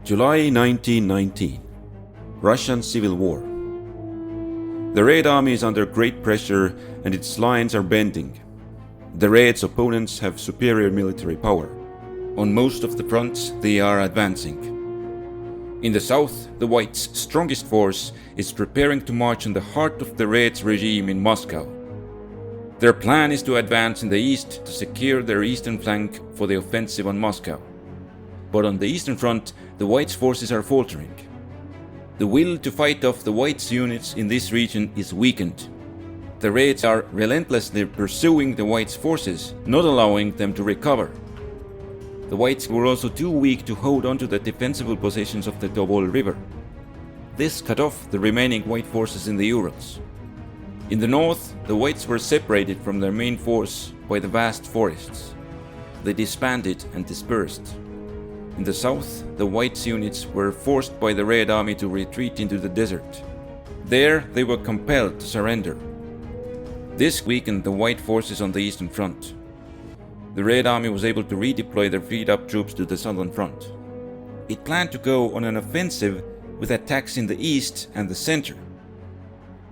July 1919. Russian Civil War. The Red Army is under great pressure and its lines are bending. The Red's opponents have superior military power. On most of the fronts they are advancing. In the south, the Whites' strongest force is preparing to march in the heart of the Reds' regime in Moscow. Their plan is to advance in the east to secure their eastern flank for the offensive on Moscow. But on the eastern front, the Whites' forces are faltering. The will to fight off the Whites' units in this region is weakened. The Reds are relentlessly pursuing the Whites' forces, not allowing them to recover. The Whites were also too weak to hold on to the defensible positions of the Tobol River. This cut off the remaining White forces in the Urals. In the north, the Whites were separated from their main force by the vast forests. They disbanded and dispersed. In the south, the Whites' units were forced by the Red Army to retreat into the desert. There, they were compelled to surrender. This weakened the White forces on the eastern front. The Red Army was able to redeploy their freed-up troops to the southern front. It planned to go on an offensive with attacks in the east and the center.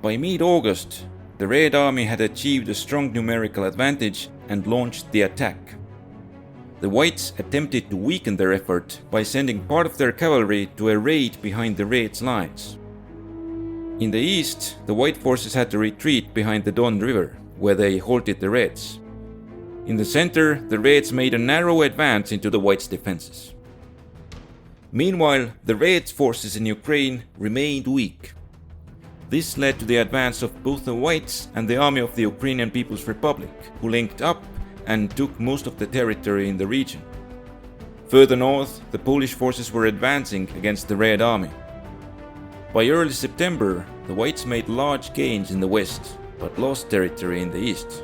By mid-August, the Red Army had achieved a strong numerical advantage and launched the attack. The Whites attempted to weaken their effort by sending part of their cavalry to a raid behind the Reds' lines. In the east, the White forces had to retreat behind the Don River, where they halted the Reds. In the center, the Reds made a narrow advance into the Whites' defenses. Meanwhile, the Reds' forces in Ukraine remained weak. This led to the advance of both the Whites and the army of the Ukrainian People's Republic, who linked up and took most of the territory in the region. Further north, the Polish forces were advancing against the Red Army. By early September, the Whites made large gains in the west, but lost territory in the east.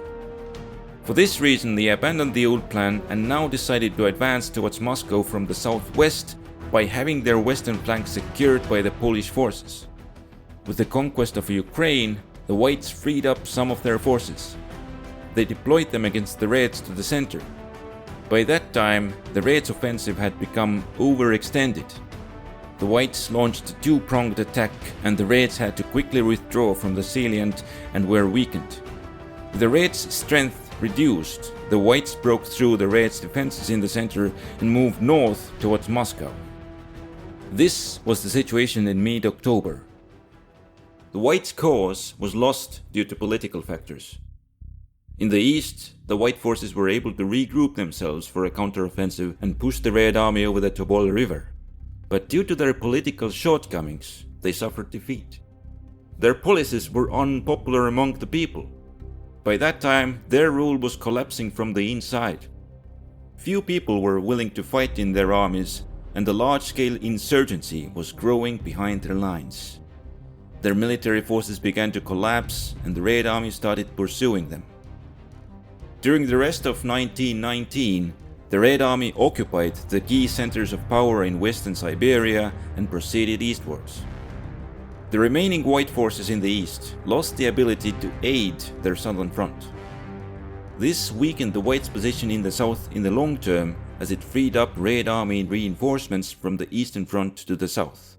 For this reason, they abandoned the old plan and now decided to advance towards Moscow from the southwest by having their western flank secured by the Polish forces. With the conquest of Ukraine, the Whites freed up some of their forces. They deployed them against the Reds to the center. By that time, the Reds' offensive had become overextended. The Whites launched a two-pronged attack and the Reds had to quickly withdraw from the salient and were weakened. With the Reds' strength reduced, the Whites broke through the Reds' defenses in the center and moved north towards Moscow. This was the situation in mid-October. The Whites' cause was lost due to political factors. In the east, the White forces were able to regroup themselves for a counteroffensive and push the Red Army over the Tobol River. But due to their political shortcomings, they suffered defeat. Their policies were unpopular among the people. By that time, their rule was collapsing from the inside. Few people were willing to fight in their armies, and a large-scale insurgency was growing behind their lines. Their military forces began to collapse, and the Red Army started pursuing them. During the rest of 1919, the Red Army occupied the key centers of power in western Siberia and proceeded eastwards. The remaining White forces in the east lost the ability to aid their southern front. This weakened the Whites' position in the south in the long term as it freed up Red Army reinforcements from the eastern front to the south.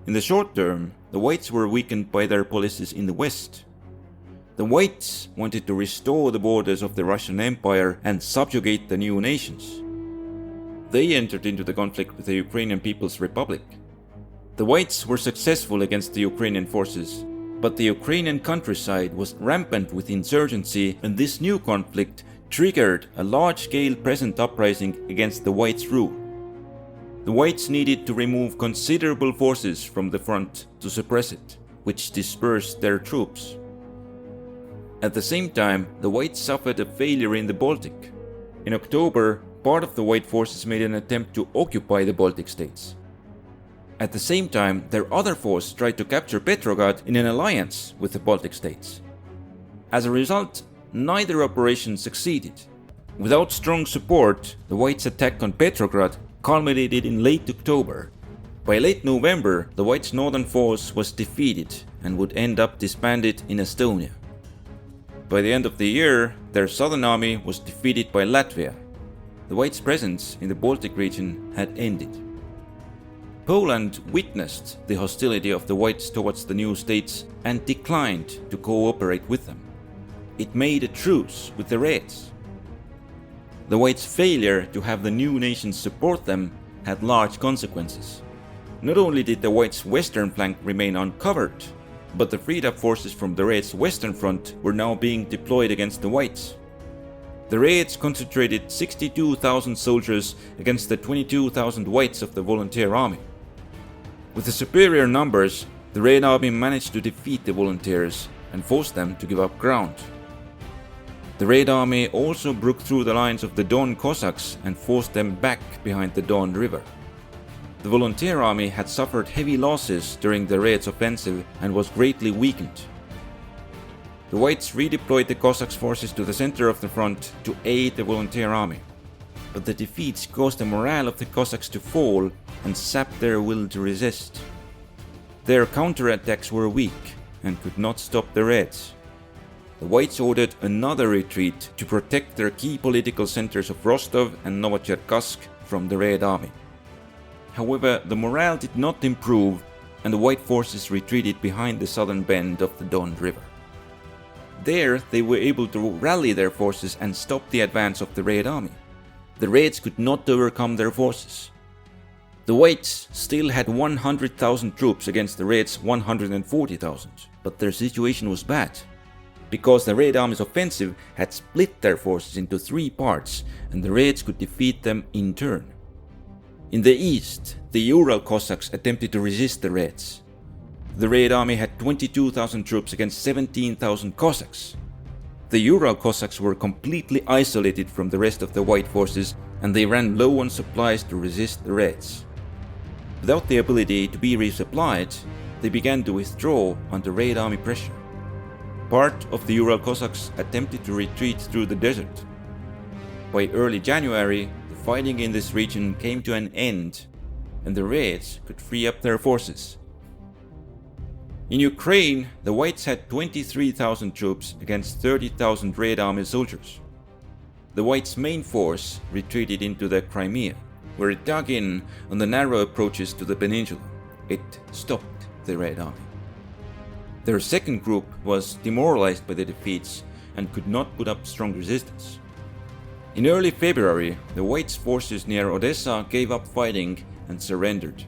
In the short term, the Whites were weakened by their policies in the west. The Whites wanted to restore the borders of the Russian Empire and subjugate the new nations. They entered into the conflict with the Ukrainian People's Republic. The Whites were successful against the Ukrainian forces, but the Ukrainian countryside was rampant with insurgency, and this new conflict triggered a large-scale peasant uprising against the Whites' rule. The Whites needed to remove considerable forces from the front to suppress it, which dispersed their troops. At the same time, the Whites suffered a failure in the Baltic. In October, part of the White forces made an attempt to occupy the Baltic states. At the same time, their other force tried to capture Petrograd in an alliance with the Baltic states. As a result, neither operation succeeded. Without strong support, the Whites' attack on Petrograd culminated in late October. By late November, the Whites' northern force was defeated and would end up disbanded in Estonia. By the end of the year, their southern army was defeated by Latvia. The Whites' presence in the Baltic region had ended. Poland witnessed the hostility of the Whites towards the new states and declined to cooperate with them. It made a truce with the Reds. The Whites' failure to have the new nations support them had large consequences. Not only did the Whites' western flank remain uncovered, but the freed up forces from the Reds' western front were now being deployed against the Whites. The Reds concentrated 62,000 soldiers against the 22,000 Whites of the volunteer army. With the superior numbers, the Red Army managed to defeat the volunteers and forced them to give up ground. The Red Army also broke through the lines of the Don Cossacks and forced them back behind the Don River. The volunteer army had suffered heavy losses during the Reds' offensive and was greatly weakened. The Whites redeployed the Cossacks' forces to the center of the front to aid the volunteer army. But the defeats caused the morale of the Cossacks to fall and sapped their will to resist. Their counterattacks were weak and could not stop the Reds. The Whites ordered another retreat to protect their key political centers of Rostov and Novocherkassk from the Red Army. However, the morale did not improve and the White forces retreated behind the southern bend of the Don River. There, they were able to rally their forces and stop the advance of the Red Army. The Reds could not overcome their forces. The Whites still had 100,000 troops against the Reds' 140,000, but their situation was bad, because the Red Army's offensive had split their forces into three parts, and the Reds could defeat them in turn. In the east, the Ural Cossacks attempted to resist the Reds. The Red Army had 22,000 troops against 17,000 Cossacks. The Ural Cossacks were completely isolated from the rest of the White forces and they ran low on supplies to resist the Reds. Without the ability to be resupplied, they began to withdraw under Red Army pressure. Part of the Ural Cossacks attempted to retreat through the desert. By early January, the fighting in this region came to an end and the Reds could free up their forces. In Ukraine, the Whites had 23,000 troops against 30,000 Red Army soldiers. The Whites' main force retreated into the Crimea, where it dug in on the narrow approaches to the peninsula. It stopped the Red Army. Their second group was demoralized by the defeats and could not put up strong resistance. In early February, the Whites' forces near Odessa gave up fighting and surrendered.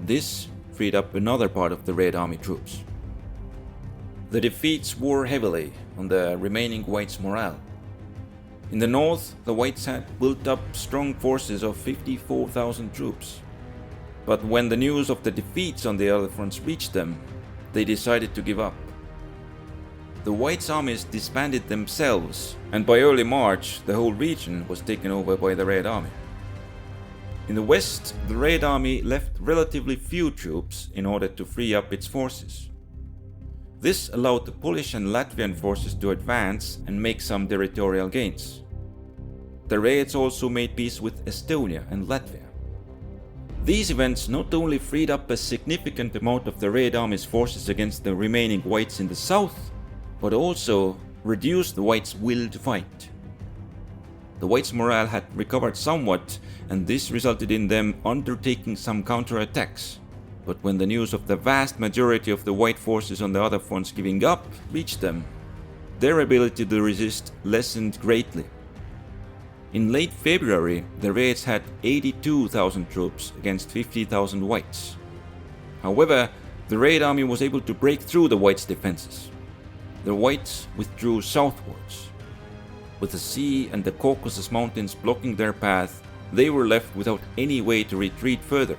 This freed up another part of the Red Army troops. The defeats wore heavily on the remaining Whites' morale. In the north, the Whites had built up strong forces of 54,000 troops. But when the news of the defeats on the other fronts reached them, they decided to give up. The Whites' armies disbanded themselves, and by early March, the whole region was taken over by the Red Army. In the west, the Red Army left relatively few troops in order to free up its forces. This allowed the Polish and Latvian forces to advance and make some territorial gains. The Reds also made peace with Estonia and Latvia. These events not only freed up a significant amount of the Red Army's forces against the remaining Whites in the south, but also reduced the Whites' will to fight. The Whites' morale had recovered somewhat, and this resulted in them undertaking some counterattacks. But when the news of the vast majority of the White forces on the other fronts giving up reached them, their ability to resist lessened greatly. In late February, the Reds had 82,000 troops against 50,000 Whites. However, the Red Army was able to break through the Whites' defenses. The Whites withdrew southwards. With the sea and the Caucasus Mountains blocking their path, they were left without any way to retreat further.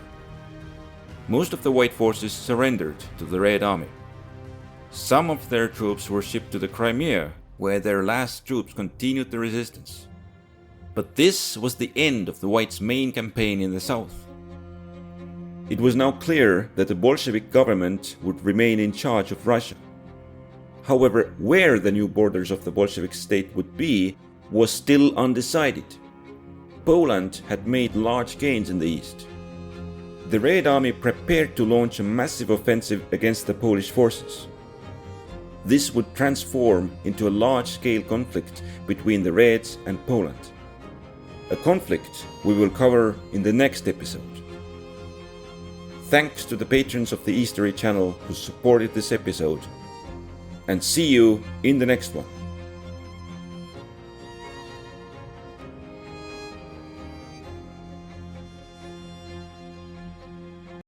Most of the White forces surrendered to the Red Army. Some of their troops were shipped to the Crimea, where their last troops continued the resistance. But this was the end of the Whites' main campaign in the south. It was now clear that the Bolshevik government would remain in charge of Russia. However, where the new borders of the Bolshevik state would be was still undecided. Poland had made large gains in the east. The Red Army prepared to launch a massive offensive against the Polish forces. This would transform into a large-scale conflict between the Reds and Poland. A conflict we will cover in the next episode. Thanks to the patrons of the History channel who supported this episode. And see you in the next one.